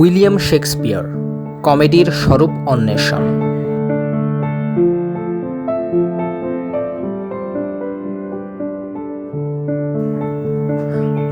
William Shakespeare কমেডির স্বরূপ অন্বেষণ।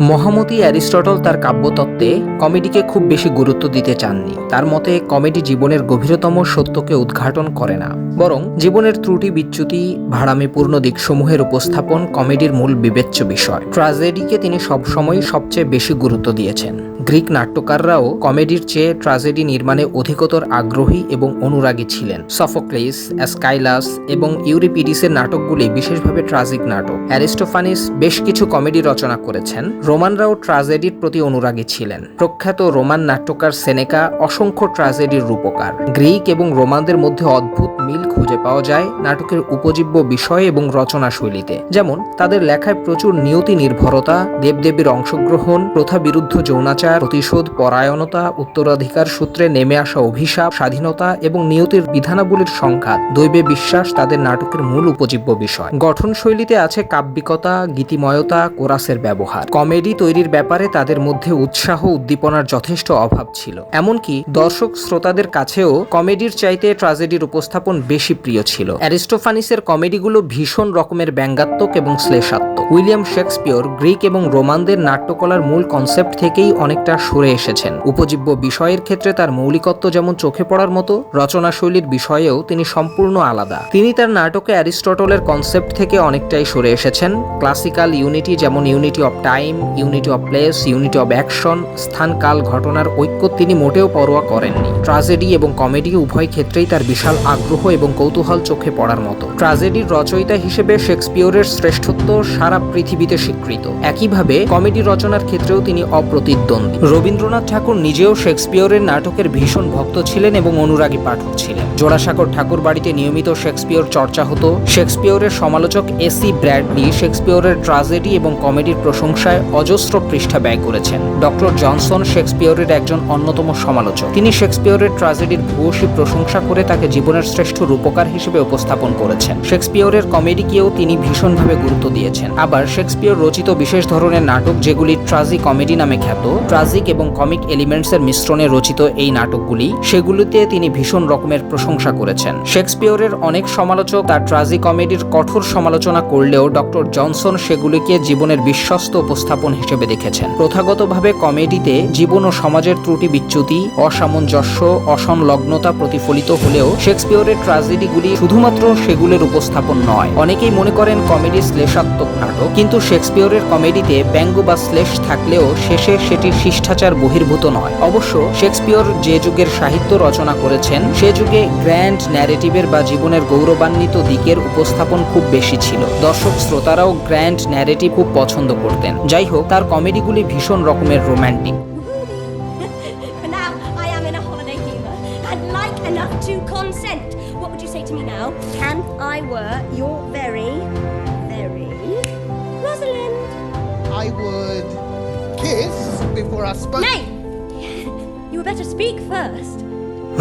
মহামতি অ্যারিস্টটল তার কাব্যতত্ত্বে কমেডিকে খুব বেশি গুরুত্ব দিতে চাননি। তার মতে কমেডি জীবনের গভীরতম সত্যকে উদ্ঘাটন করে না, বরং জীবনের ত্রুটি বিচ্যুতি ভাড়ামিপূর্ণ দিকসমূহের উপস্থাপন কমেডির মূল বিবেচ্য বিষয়। ট্র্যাজেডিকে তিনি সবসময় সবচেয়ে বেশি গুরুত্ব দিয়েছেন। গ্রিক নাট্যকাররাও কমেডির চেয়ে ট্র্যাজেডি নির্মাণে অধিকতর আগ্রহী এবং অনুরাগী ছিলেন। সফোক্লিস, অ্যাসকাইলাস এবং ইউরিপিডিসের নাটকগুলি বিশেষভাবে ট্র্যাজিক নাটক। অ্যারিস্টোফানিস বেশ কিছু কমেডি রচনা করেছেন। রোমানরাও ট্র্যাজেডির প্রতি অনুরাগী ছিলেন। প্রখ্যাত রোমান নাট্যকার সেনেকা অসংখ্য ট্র্যাজেডির রূপকার। গ্রিক এবং রোমানদের মধ্যে অদ্ভুত মিল খুঁজে পাওয়া যায় নাটকের উপজীব্য বিষয় এবং রচনা শৈলীতে। যেমন তাদের লেখায় প্রচুর নিয়তি নির্ভরতা, দেবদেবীর অংশগ্রহণ, প্রথা বিরুদ্ধ যৌনাচার, প্রতিশোধ পরায়ণতা, উত্তরাধিকার সূত্রে নেমে আসা অভিশাপ, স্বাধীনতা এবং নিয়তির বিধানাবলীর সংঘাত, দৈবে বিশ্বাস তাদের নাটকের মূল উপজীব্য বিষয়। গঠনশৈলীতে আছে কাব্যিকতা, গীতিময়তা, কোরাসের ব্যবহার। কমেডি তৈরির ব্যাপারে তাদের মধ্যে উৎসাহ উদ্দীপনার যথেষ্ট অভাব ছিল। এমনকি দর্শক শ্রোতাদের কাছেও কমেডির চাইতে ট্র্যাজেডির উপস্থাপন বেশি প্রিয় ছিল। অ্যারিস্টোফানিসের কমেডিগুলো ভীষণ রকমের ব্যঙ্গাত্মক এবং শ্লেষাত্মক। উইলিয়াম শেক্সপিয়র গ্রিক এবং রোমানদের নাট্যকলার মূল কনসেপ্ট থেকেই অনেকটা সরে এসেছেন। উপজীব্য বিষয়ের ক্ষেত্রে তার মৌলিকত্ব যেমন চোখে পড়ার মতো, রচনাশৈলীর বিষয়েও তিনি সম্পূর্ণ আলাদা। তিনি তার নাটকে অ্যারিস্টটলের কনসেপ্ট থেকে অনেকটাই সরে এসেছেন। ক্লাসিক্যাল ইউনিটি, যেমন unity of time, unity of place, unity of action, স্থান কাল ঘটনার ঐক্য তিনি মোটেও পরোয়া করেননি। ট্র্যাজেডি এবং কমেডি উভয় ক্ষেত্রেই তার বিশাল আগ্রহ এবং কৌতূহল চোখে পড়ার মতো। ট্র্যাজেডির রচয়িতা হিসেবে শেক্সপিয়রের শ্রেষ্ঠত্ব সারা পৃথিবীতে স্বীকৃত। একইভাবে কমেডি রচনার ক্ষেত্রেও তিনি অপ্রতিদ্বন্দ্বী। রবীন্দ্রনাথ ঠাকুর নিজেও শেক্সপিয়রের নাটকের ভীষণ ভক্ত ছিলেন এবং অনুরাগী পাঠক ছিলেন। জোড়াসাঁকোর ঠাকুর বাড়িতে নিয়মিত শেক্সপিয়র চর্চা হতো। শেক্সপিয়রের সমালোচক এসি ব্র্যাডলি শেক্সপিয়রের ট্র্যাজেডি এবং কমেডির প্রশংসায় অজস্র পৃষ্ঠা ব্যয় করেছেন। ডক্টর জনসন শেক্সপিয়রের একজন অন্যতম সমালোচক। তিনি শেক্সপিয়রের ট্র্যাজেডির ভূয়সী প্রশংসা করে তাকে জীবনের শ্রেষ্ঠ রূপকার হিসেবে উপস্থাপন করেছেন। শেক্সপিয়রের কমেডিকেও তিনি ভীষণভাবে গুরুত্ব দিয়েছেন। আবার শেক্সপিয়র রচিত বিশেষ ধরনের নাটক, যেগুলি ট্র্যাজি কমেডি নামে খ্যাত, ট্র্যাজিক এবং কমিক এলিমেন্টসের মিশ্রণে রচিত এই নাটকগুলি, সেগুলিতে তিনি ভীষণ রকমের প্রশংসা করেছেন। শেক্সপিয়রের অনেক সমালোচক তার ট্র্যাজি কমেডির কঠোর সমালোচনা করলেও ডক্টর জনসন সেগুলিকে জীবনের বিশ্বস্ত উপস্থাপন হিসেবে দেখেছেন। প্রথাগতভাবে কমেডিতে জীবন ও সমাজের ত্রুটি বিচ্যুতি, অসামঞ্জস্য, অসংলগ্নতা প্রতিফলিত হলেও শেক্সপিয়রের ট্র্যাজেডিগুলি শুধুমাত্র সেগুলোর উপস্থাপন নয়। অনেকেই মনে করেন কমেডি শ্লেষাত্মক নাটক, কিন্তু শেক্সপিয়রের কমেডিতে ব্যঙ্গ বা শ্লেষ থাকলেও শেষে সেটি শিষ্টাচার বহির্ভূত নয়। অবশ্য শেক্সপিয়র যে যুগের সাহিত্য রচনা করেছেন, সে যুগে গ্র্যান্ড ন্যারেটিভের বা জীবনের গৌরবান্বিত দিকের উপস্থাপন খুব বেশি ছিল। দর্শক শ্রোতারাও গ্র্যান্ড ন্যারেটিভ খুব পছন্দ করতেন। যাই হোক, তার কমেডিগুলি ভীষণ রকমের romantic. Now I am in a holiday humor and like enough to consent. What would you say to me now? Can I were your very Rosalind? I would kiss before I spoke. Nay! You had better speak first.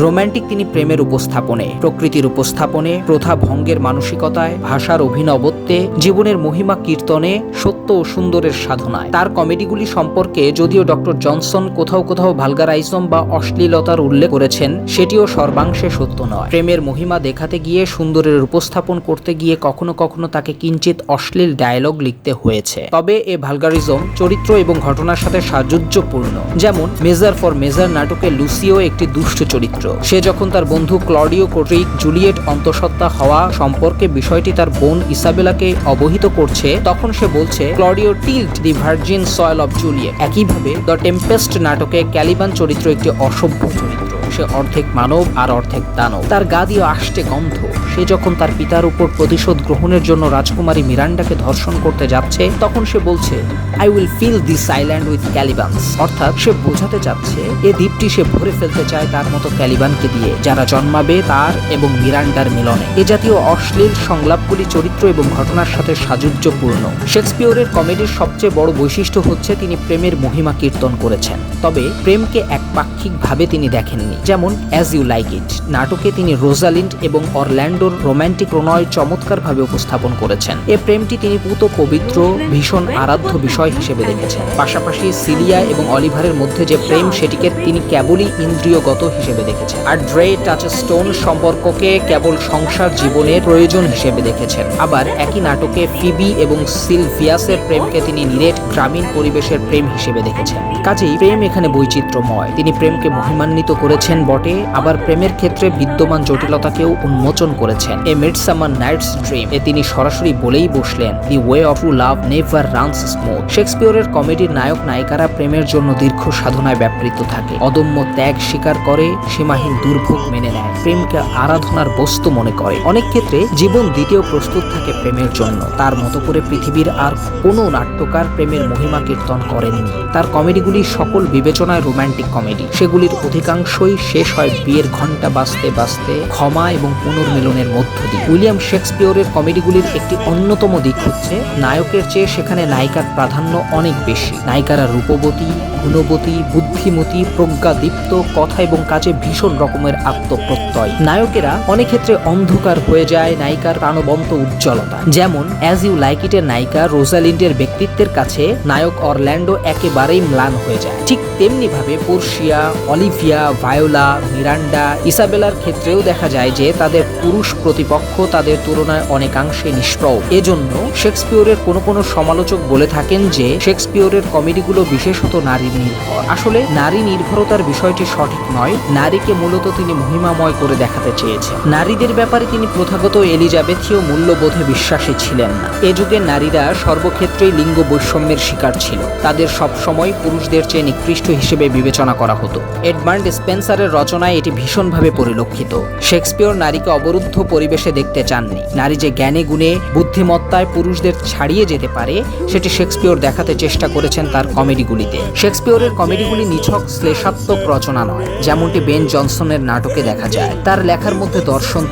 Romantic তিনি প্রেমের উপস্থাপনে, প্রকৃতির উপস্থাপনে, প্রথা ভঙ্গের মানসিকতায়, ভাষার অভিনবত্বে, জীবনের মহিমা কীর্তনে, সত্য ও সুন্দরের সাধনায়। তার কমেডিগুলি সম্পর্কে যদিও ডক্টর জনসন কোথাও কোথাও ভালগারাইজম বা অশ্লীলতার উল্লেখ করেছেন, সেটিও সর্বাংশে সত্য নয়। প্রেমের মহিমা দেখাতে গিয়ে, সুন্দরের উপস্থাপন করতে গিয়ে কখনো কখনো তাকে কিঞ্চিত অশ্লীল ডায়লগ লিখতে হয়েছে। তবে এ ভালগারিজম চরিত্র এবং ঘটনার সাথে সাযুজ্যপূর্ণ। যেমন মেজার ফর মেজার নাটকে লুসিও একটি দুষ্ট চরিত্র। সে যখন তার বন্ধু ক্লডিও কর্তৃক জুলিয়েট অন্তঃসত্ত্বা হওয়া সম্পর্কে বিষয়টি তার বোন ইসাবেলাকে অবহিত করছে, তখন সে বলছে Claudio tilled the virgin soil of Juliet. একইভাবে দ্য টেম্পেস্ট নাটকে ক্যালিবান চরিত্র একটি অসভ্য চরিত্র। সে অর্ধেক মানব আর অর্ধেক দানব। তার গা দিয়ে আষ্টে গন্ধ। সে যখন তার পিতার উপর প্রতিশোধ গ্রহণের জন্য রাজকুমারী মিরান্ডাকে ধর্ষণ করতে যাচ্ছে, তখন সে বলছে I will fill this island with Calibans. অর্থাৎ সে বোঝাতে চাচ্ছে এ দ্বীপটি সে ভরে ফেলতে চায় তার মতো ক্যালিবানকে দিয়ে, যারা জন্মাবে তার এবং মিরান্ডার মিলনে। এ জাতীয় অশ্লীল সংলাপগুলি চরিত্র এবং ঘটনার সাথে সাযুজ্যপূর্ণ। শেক্সপিয়রের কমেডির সবচেয়ে বড় বৈশিষ্ট্য হচ্ছে তিনি প্রেমের মহিমা কীর্তন করেছেন। তবে প্রেমকে একপাক্ষিকভাবে তিনি দেখেননি। যেমন অ্যাজ ইউ লাইক ইট নাটকে তিনি রোজালিন্ড এবং অরল্যান্ডোর রোম্যান্টিক প্রণয় চমৎকারভাবে উপস্থাপন করেছেন। এ প্রেমটি তিনি পুত পবিত্র ভীষণ আরাধ্য বিষয় হিসেবে দেখেছেন। পাশাপাশি সিলিয়া এবং অলিভারের মধ্যে যে প্রেম সেটিকে তিনি কেবলই ইন্দ্রিয়গত হিসেবে দেখেছেন। আর ড্রে টাচস্টোন সম্পর্ককে কেবল সংসার জীবনের প্রয়োজন হিসেবে দেখেছেন। আবার একই নাটকে ফিবি এবং সিলভিয়াসের প্রেমকে তিনি নিরেট গ্রামীণ পরিবেশের প্রেম হিসেবে দেখেছেন। কাজেই প্রেম এখানে বৈচিত্র্যময়। তিনি প্রেমকে মহিমান্বিত করেছেন বটে, আবার প্রেমের ক্ষেত্রে বিদ্যমান জটিলতাকেও উন্মোচন করেছেন। এ মিডসামার নাইটস ড্রিম এ তিনি সরাসরি বলেই বসলেন, the way of true love never runs smooth. শেক্সপিয়রের কমেডির নায়ক নায়িকারা প্রেমের জন্য দীর্ঘ সাধনায় ব্যাপৃত থাকে, অদম্য ত্যাগ স্বীকার করে, সীমাহীন দুর্ভোগ মেনে নেয়, প্রেমকে আরাধনার বস্তু মনে করে। অনেক ক্ষেত্রে জীবন দিতেও প্রস্তুত থাকে প্রেমের জন্য। তার মতো করে পৃথিবীর আর কোনো নাট্যকার প্রেমের মহিমা কীর্তন করেননি। তার কমেডিগুলি সকল বিবেচনায় রোম্যান্টিক কমেডি। সেগুলির অধিকাংশই শেষ হয় বিয়ের ঘণ্টা বাজতে বাজতে ক্ষমা এবং পুনর্মিলনের মধ্য দিয়ে। উইলিয়াম শেক্সপিয়রের কমেডিগুলির একটি অন্যতম দিক হচ্ছে নায়কের চেয়ে সেখানে নায়িকার প্রাধান্য অনেক বেশি। নায়িকারা রূপবতী, গুণবতী, বুদ্ধিমতী, প্রজ্ঞাদীপ্ত, কথা এবং কাজে ভীষণ রকমের আত্মপ্রত্যয়। নায়কেরা অনেক ক্ষেত্রে অন্ধকার হয়ে যায় নায়িকার প্রাণবন্ত উজ্জ্বলতা। যেমন অ্যাজ ইউ লাইক ইটের নায়িকা রোজালিন্ডের ব্যক্তিত্বের কাছে নায়ক অরল্যান্ডো একেবারেই ম্লান হয়ে যায়। ঠিক তেমনি ভাবে পোর্শিয়া, অলিভিয়া, ভায়োলা, মিরান্ডা, ইসাবেলার ক্ষেত্রেও দেখা যায় যে তাদের পুরুষ প্রতিপক্ষ তাদের তুলনায় অনেকাংশে নিষ্প্রভ। এজন্য শেক্সপিয়রের কোনো সমালোচক বলে থাকেন যে শেক্সপিয়রের কমেডিগুলো বিশেষত নারী নির্ভর। আসলে নারী নির্ভরতার বিষয়টি সঠিক নয়, নারীকে মূলত তিনি মহিমাময় করে দেখাতে চেয়েছেন। নারীদের ব্যাপারে তিনি প্রথাগত এলিজাবেথীয় মূল্যবোধে বিশ্বাসী ছিলেন না। এ যুগে নারীরা সর্বক্ষেত্রেই লিঙ্গ বৈষম্যের শিকার ছিল। তাদের সবসময় পুরুষদের চেয়ে নিকৃষ্ট হিসেবে বিবেচনা করা হতো। এডমান্ড স্পেন্সারের রচনায় এটি ভীষণভাবে পরিলক্ষিত। শেক্সপিয়র নারীকে অবরুদ্ধ পরিবেশে দেখতে চাননি। নারী যে জ্ঞানে গুণে বুদ্ধিমত্তায় পুরুষদের ছাড়িয়ে যেতে পারে সেটি শেক্সপিয়র দেখাতে চেষ্টা করেছেন তার কমেডিগুলিতে। শেক্সপিয়রের কমেডিগুলি নিছক শ্লেষাত্মক রচনা নয়, যেমনটি বেন জনসনের নাটকে দেখা যায়। তার লেখার মধ্যে দর্শন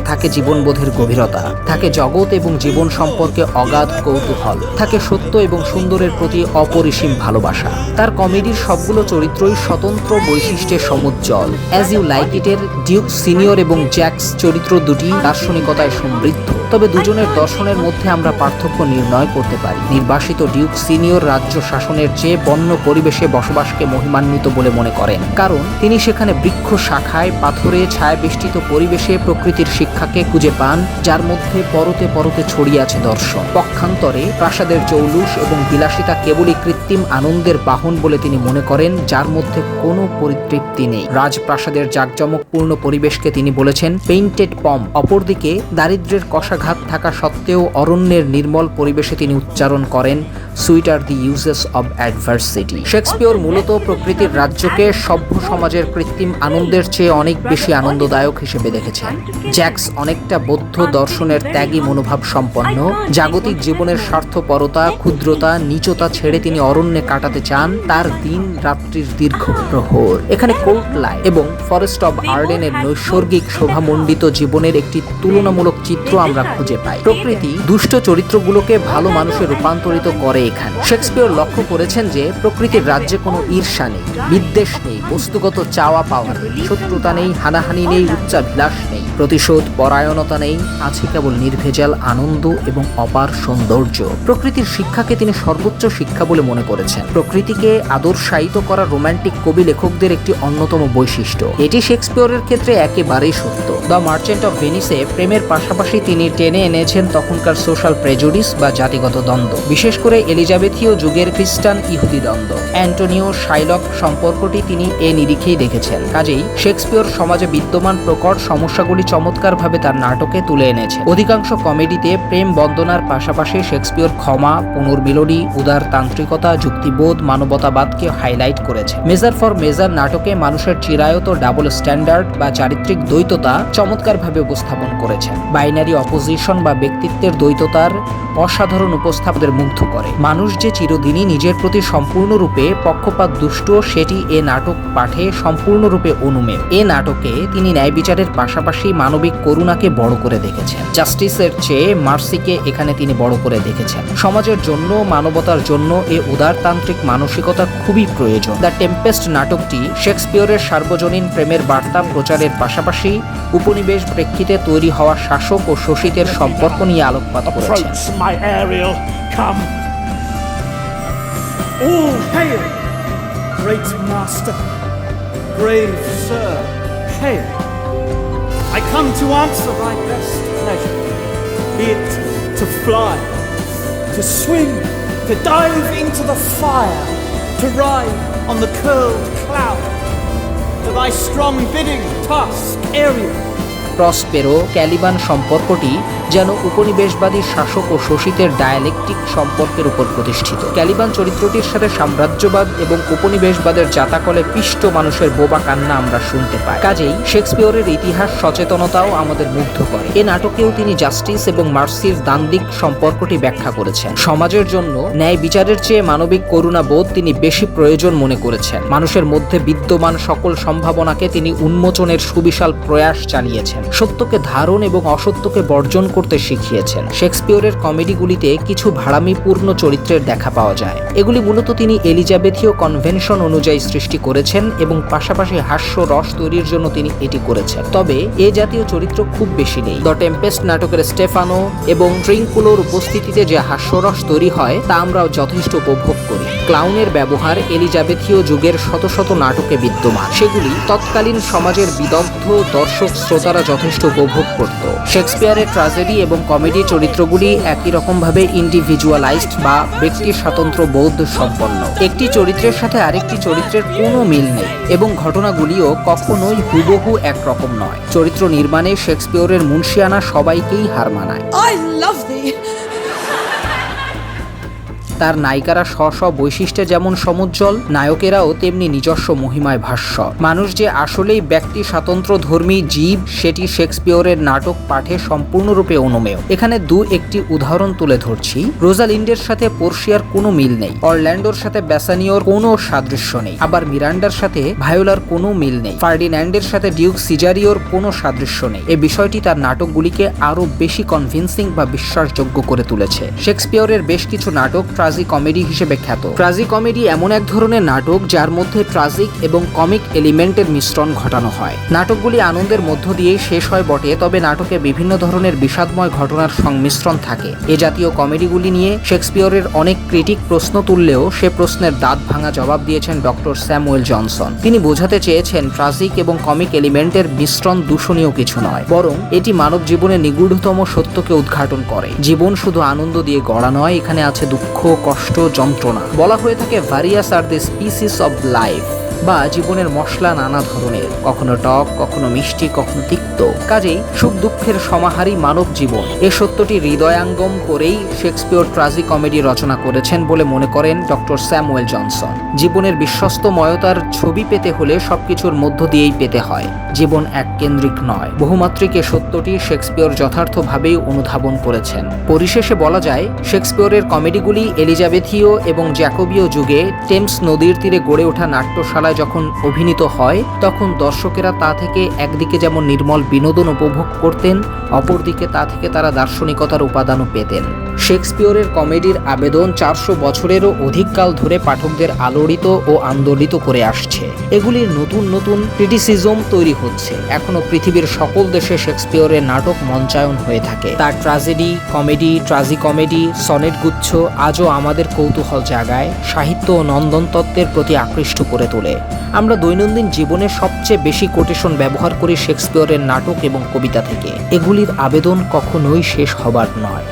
থাকে জীবনবোধের গভীরতা, থাকে জগৎ এবং জীবন সম্পর্কে অগাধ কৌতূহল, থাকে সত্য এবং সুন্দরের প্রতি অপরিসীম ভালোবাসা। তার কমেডির সবগুলো চরিত্রই স্বতন্ত্র বৈশিষ্ট্যে সমুজ্জ্বল। অ্যাজ ইউ লাইক ইটের ডিউক সিনিয়র এবং জ্যাক্স চরিত্র দুটি দার্শনিকতায় সমৃদ্ধ, তবে দুজনের দর্শনের মধ্যে আমরা পার্থক্য নির্ণয় করতে পারি। নির্বাসিত ডিউক সিনিয়র রাজ্য শাসনের চেয়ে বন্য পরিবেশে বসবাসকে মহিমান্বিত বলে মনে করেন, কারণ তিনি সেখানে বৃক্ষ শাখায় পাথরে ছায়াবেষ্টিত পরিবেশে প্রকৃতির শিক্ষাকে খুঁজে পান, যার মধ্যে পরতে পরতে ছড়িয়ে আছে দর্শন। পক্ষান্তরে প্রাসাদের জৌলুস এবং বিলাসিতা কেবলই কৃত্রিম আনন্দের বাহন বলে তিনি মনে করেন, যার মধ্যে কোনো পরিতৃপ্তি নেই। রাজপ্রাসাদের জাঁকজমকপূর্ণ পরিবেশকে তিনি বলেছেন পেইন্টেড পম। অপরদিকে দারিদ্র্যের কষাঘাত থাকা সত্ত্বেও অরণ্যের নির্মল পরিবেশে তিনি উচ্চারণ করেন sweet are the uses of adversity. Shakespeare মূলত প্রকৃতির রাজ্যকে সভ্য সমাজের কৃত্রিম আনন্দের চেয়ে অনেক বেশি আনন্দদায়ক হিসেবে দেখেছেন। জ্যাক্স অনেকটা বৌদ্ধ দর্শনের ত্যাগী মনোভাব সম্পন্ন। জাগতিক জীবনের স্বার্থপরতা, ক্ষুদ্রতা, নীচতা ছেড়ে তিনি অরণ্যে কাটাতে চান তার দিন রাত্রির দীর্ঘ প্রহর। এখানে কোর্ট লাইফ এবং ফরেস্ট অব আর্ডেনের নৈসর্গিক শোভামণ্ডিত জীবনের একটি তুলনামূলক চিত্র আমরা খুঁজে পাই। প্রকৃতি দুষ্ট চরিত্রগুলোকে ভালো মানুষে রূপান্তরিত করে এখানে। শেক্সপিয়র লক্ষ্য করেছেন যে প্রকৃতির রাজ্যে কোনো ঈর্ষা নেই, বিদ্বেষ নেই, বস্তুগত চাওয়া পাওয়া নেই, শত্রুতা নেই, হানাহানি নেই, উচ্চাভিলাষ নেই, প্রতিশোধ পরায়ণতা নেই, আছে কেবল নির্ভেজাল আনন্দ এবং অপার সৌন্দর্য। প্রকৃতির শিক্ষাকে তিনি সর্বোচ্চ শিক্ষা বলে মনে করেছেন। প্রকৃতিকে আদর্শায়িত করা রোম্যান্টিক কবি লেখকদের একটি অন্যতম বৈশিষ্ট্য। এটি শেক্সপিয়রের ক্ষেত্রে একেবারেই সত্য। দ্য মার্চেন্ট অফ ভেনিসে প্রেমের পাশাপাশি তিনি টেনে এনেছেন তখনকার সোশ্যাল প্রেজুডিস বা জাতিগত দ্বন্দ্ব, বিশেষ করে এলিজাবেথীয় যুগের খ্রিস্টান ইহুদি দ্বন্দ্ব। অ্যান্টোনিও শাইলক সম্পর্কটি তিনি এ নিরিখেই দেখেছেন। কাজেই শেক্সপিয়র সমাজে বিদ্যমান প্রকট সমস্যাগুলি চমৎকারভাবে তার নাটকে তুলে এনেছে। অধিকাংশ কমেডিতে প্রেম বন্দনার পাশাপাশি শেক্সপিয়র ক্ষমা, পুনর্মিলনী, উদারতান্ত্রিকতা, যুক্তিবোধ, মানবতাবাদকে হাইলাইট করেছে। মেজার ফর মেজার নাটকে মানুষের চিরায়ত ডাবল স্ট্যান্ডার্ড বা চারিত্রিক দ্বৈততা চমৎকারভাবে উপস্থাপন করেছেন। বাইনারি অপোজিশন বা ব্যক্তিত্বের দ্বৈততার অসাধারণ উপস্থাপনের মুগ্ধ করে। মানুষ যে চিরদিনই নিজের প্রতি সম্পূর্ণরূপে পক্ষপাত দুষ্ট সেটি এ নাটক পাঠে সম্পূর্ণরূপে অনুমেয়। এ নাটকে তিনি ন্যায় বিচারের পাশাপাশি মানবিক করুণাকে বড় করে দেখেছেন। জাস্টিসের চেয়ে মার্সিকে এখানে তিনি বড় করে দেখেছেন। সমাজের জন্য, মানবতার জন্য এ উদারতান্ত্রিক মানসিকতা খুবই প্রয়োজন। দ্য টেম্পেস্ট নাটকটি শেক্সপিয়রের সার্বজনীন প্রেমের বার্তা প্রচারের পাশাপাশি উপনিবেশ প্রেক্ষিতে তৈরি হওয়া শাসক ও শোষিতের সম্পর্ক নিয়ে আলোকপাত করেছেন। Approach, my Ariel, come. All hail, great master, brave sir, hail. I come to answer thy best pleasure, be it to fly, to swim, to dive into the fire, to ride on the curled cloud, to thy strong bidding task, Ariel. প্রসপেরো Caliban সম্পর্কটি যেন উপনিবেশবাদী শাসক ও শোষিতের dialectic সম্পর্কের উপর প্রতিষ্ঠিত। Caliban চরিত্রটির সাথে সাম্রাজ্যবাদ এবং উপনিবেশবাদের জাতাকলে পিষ্ট মানুষের বোবা কান্না আমরা শুনতে পাই। কাজেই শেক্সপিয়রের ইতিহাস সচেতনতাও আমাদের মুগ্ধ করে। এ নাটকেও তিনি জাস্টিস এবং মার্সির দ্বান্দ্বিক সম্পর্কটি ব্যাখ্যা করেছেন। সমাজের জন্য ন্যায় বিচারের চেয়ে মানবিক করুণাবোধ তিনি বেশি প্রয়োজন মনে করেছেন। মানুষের মধ্যে বিদ্যমান সকল সম্ভাবনাকে তিনি উন্মোচনের সুবিশাল প্রয়াস চালিয়েছেন। সত্যকে ধারণ এবং অসত্যকে বর্জন করতে শিখিয়েছেন। শেক্সপিয়রের কমেডিগুলিতে কিছু ভাড়ামিপূর্ণ চরিত্রের দেখা পাওয়া যায়। এগুলি মূলত তিনি এলিজাবেথীয় কনভেনশন অনুযায়ী সৃষ্টি করেছেন এবং পাশাপাশি হাস্য রস তৈরির জন্য তিনি এটি করেছেন। তবে এ জাতীয় চরিত্র খুব বেশি নেই। দ্য টেম্পেস্ট নাটকের স্টেফানো এবং ট্রিঙ্কুলোর উপস্থিতিতে যে হাস্যরস তৈরি হয় তা আমরাও যথেষ্ট উপভোগ করি। ক্লাউনের ব্যবহার এলিজাবেথীয় যুগের শত শত নাটকে বিদ্যমান। সেগুলি তৎকালীন সমাজের বিদগ্ধ দর্শক শ্রোতারা যথেষ্ট উপভোগ করত। শেক্সপিয়রের ট্র্যাজেডি এবং কমেডি চরিত্রগুলি একই রকমভাবে ইন্ডিভিজুয়ালাইজড বা ব্যক্তি স্বাতন্ত্র্য বোধ সম্পন্ন। একটি চরিত্রের সাথে আরেকটি চরিত্রের কোনো মিল নেই এবং ঘটনাগুলিও কখনোই হুবহু একরকম নয়। চরিত্র নির্মাণে শেক্সপিয়রের মুন্সিয়ানা সবাইকেই হার মানায়। I love thee. তার নায়িকারা স্ব বৈশিষ্ট্যে যেমন সমুজ্জ্বল, নায়কেরাও তেমনি নিজস্ব মহিমায় ভাস্বর। মানুষ যে আসলেই ব্যক্তি স্বাতন্ত্র্য ধর্মী জীব সেটি শেক্সপিয়রের নাটক পাঠে সম্পূর্ণরূপে অনুমেয়। এখানে একটি উদাহরণ তুলে ধরছি। রোজালিন্ডের সাথে পোর্শিয়ার কোনো মিল নেই, অরল্যান্ডোর সাথে ব্যাসানিওর কোনো সাদৃশ্য নেই, আবার মিরান্ডার সাথে ভায়োলার কোনো মিল নেই, ফার্ডিন্যান্ডের সাথে ডিউক সিজারিওর কোনো সাদৃশ্য নেই। এই বিষয়টি তার নাটকগুলিকে আরও বেশি কনভিন্সিং বা বিশ্বাসযোগ্য করে তুলেছে। শেক্সপিয়রের বেশ কিছু নাটক ট্রাজি কমেডি হিসেবে খ্যাত। ট্রাজি কমেডি এমন এক ধরনের নাটক যার মধ্যে ট্রাজিক এবং কমিক এলিমেন্টের মিশ্রণ ঘটানো হয়। নাটকগুলি আনন্দের মধ্য দিয়েই শেষ হয় বটে, তবে নাটকে বিভিন্ন ধরনের বিষাদময় ঘটনার সংমিশ্রণ থাকে। এ জাতীয় কমেডিগুলি নিয়ে শেক্সপিয়রের অনেক ক্রিটিক প্রশ্ন তুললেও সে প্রশ্নের দাঁত ভাঙা জবাব দিয়েছেন ডক্টর স্যামুয়েল জনসন। তিনি বোঝাতে চেয়েছেন ট্রাজিক এবং কমিক এলিমেন্টের মিশ্রণ দূষণীয় কিছু নয়, বরং এটি মানব জীবনের নিগূঢ়তম সত্যকে উদ্ঘাটন করে। জীবন শুধু আনন্দ দিয়ে গড়া নয়, এখানে আছে দুঃখ, কষ্ট, যন্ত্রণা। বলা হয়ে থাকে various are the species of life, বা জীবনের মশলা নানা ধরনের, কখনো টক, কখনো মিষ্টি, কখনো তিক্ত। কাজেই সুখ দুঃখের সমাহারী মানব জীবন, এ সত্যটি হৃদয়াঙ্গম করেই শেক্সপিয়র ট্রাজি কমেডি রচনা করেছেন বলে মনে করেন ডক্টর স্যামুয়েল জনসন। জীবনের বিশ্বস্তময়তার ছবি পেতে হলে সবকিছুর মধ্য দিয়েই পেতে হয়। জীবন এককেন্দ্রিক নয়, বহুমাত্রিক এ সত্যটি শেক্সপিয়র যথার্থভাবেই অনুধাবন করেছেন। পরিশেষে বলা যায় শেক্সপিয়রের কমেডিগুলি এলিজাবেথীয় এবং জ্যাকবীয় যুগে টেমস নদীর তীরে গড়ে ওঠা নাট্যশালায় যখন অভিনীত হয় তখন দর্শকেরা তা থেকে একদিকে যেমন নির্মল বিনোদন উপভোগ করতেন, অপরদিকে তা থেকে তারা দার্শনিকতার উপাদানও পেতেন। শেক্সপিয়রের কমেডির আবেদন 400 বছরেরও অধিককাল ধরে পাঠকদের আলোড়িত ও আন্দোলিত করে আসছে। এগুলির নতুন নতুন ক্রিটিসিজম তৈরি হচ্ছে। এখনো পৃথিবীর সকল দেশে শেক্সপিয়রের নাটক মঞ্চায়ন হয়ে থাকে। তার ট্র্যাজেডি কমেডি, ট্রাজি কমেডি, সনেট গুচ্ছ আজও আমাদের কৌতূহল জাগায়, সাহিত্য ও নন্দনতত্ত্বের প্রতি আকৃষ্ট করে তোলে। আমরা দৈনন্দিন জীবনে সবচেয়ে বেশি কোটেশন ব্যবহার করি শেক্সপিয়রের নাটক এবং কবিতা থেকে। এগুলির আবেদন কখনোই শেষ হবার নয়।